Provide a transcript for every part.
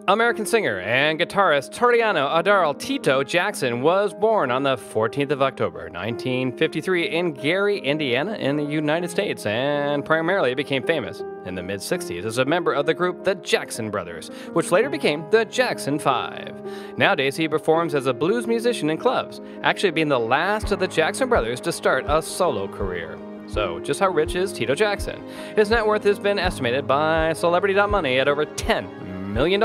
American singer and guitarist Toriano Adaryll Tito Jackson was born on the 14th of October, 1953 in Gary, Indiana in the United States, and primarily became famous in the mid-60s as a member of the group The Jackson Brothers, which later became the Jackson 5. Nowadays, he performs as a blues musician in clubs, actually being the last of the Jackson Brothers to start a solo career. So, just how rich is Tito Jackson? His net worth has been estimated by Celebrity.money at over $10 million,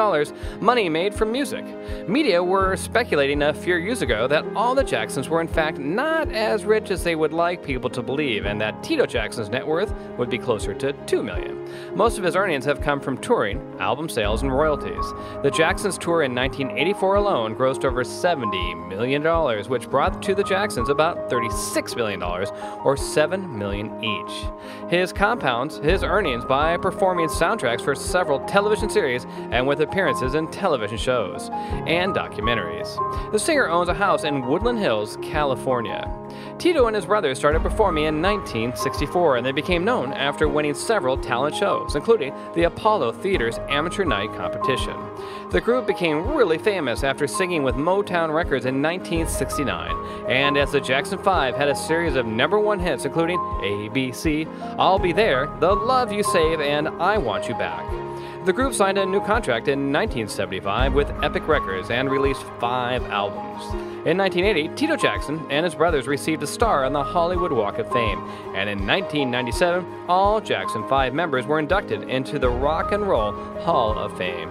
money made from music. Media were speculating a few years ago that all the Jacksons were in fact not as rich as they would like people to believe, and that Tito Jackson's net worth would be closer to $2 million. Most of his earnings have come from touring, album sales, and royalties. The Jacksons tour in 1984 alone grossed over $70 million, which brought to the Jacksons about $36 million, or $7 million each. His compounds his earnings by performing soundtracks for several television series and with appearances in television shows and documentaries. The singer owns a house in Woodland Hills, California. Tito and his brothers started performing in 1964, and they became known after winning several talent shows, including the Apollo Theater's Amateur Night competition. The group became really famous after singing with Motown Records in 1969, and as the Jackson 5 had a series of #1 hits including ABC, I'll Be There, The Love You Save, and I Want You Back. The group signed a new contract in 1975 with Epic Records and released 5 albums. In 1980, Tito Jackson and his brothers received a star on the Hollywood Walk of Fame, and in 1997, all Jackson 5 members were inducted into the Rock and Roll Hall of Fame.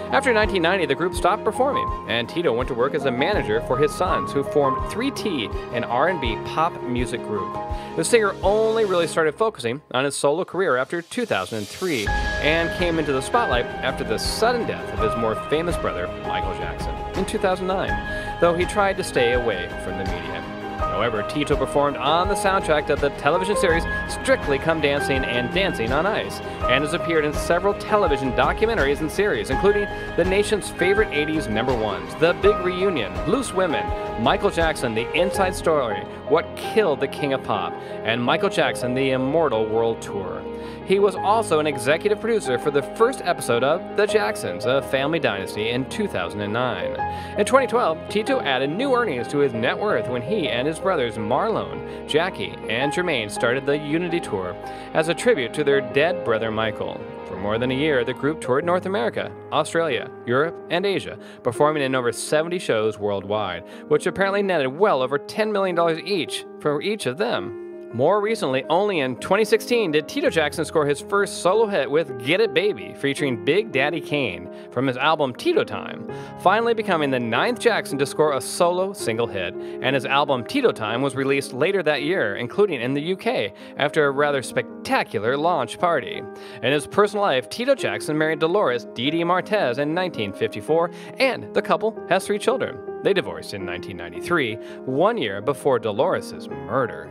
After 1990, the group stopped performing, and Tito went to work as a manager for his sons, who formed 3T, an R&B pop music group. The singer only really started focusing on his solo career after 2003, and came into the spotlight after the sudden death of his more famous brother, Michael Jackson, in 2009, though he tried to stay away from the media. However, Tito performed on the soundtrack of the television series Strictly Come Dancing and Dancing on Ice, and has appeared in several television documentaries and series, including the nation's favorite 80s #1s, The Big Reunion, Loose Women, Michael Jackson, The Inside Story, What Killed the King of Pop, and Michael Jackson, The Immortal World Tour. He was also an executive producer for the first episode of The Jacksons, A Family Dynasty, in 2009. In 2012, Tito added new earnings to his net worth when he and his brothers Marlon, Jackie, and Jermaine started the Unity Tour as a tribute to their dead brother Michael. For more than a year, the group toured North America, Australia, Europe, and Asia, performing in over 70 shows worldwide, which apparently netted well over $10 million each for each of them. More recently, only in 2016 did Tito Jackson score his first solo hit with Get It Baby, featuring Big Daddy Kane, from his album Tito Time, finally becoming the 9th Jackson to score a solo single hit, and his album Tito Time was released later that year, including in the UK, after a rather spectacular launch party. In his personal life, Tito Jackson married Dolores Dee Martez in 1954, and the couple has 3 children. They divorced in 1993, 1 year before Dolores' murder.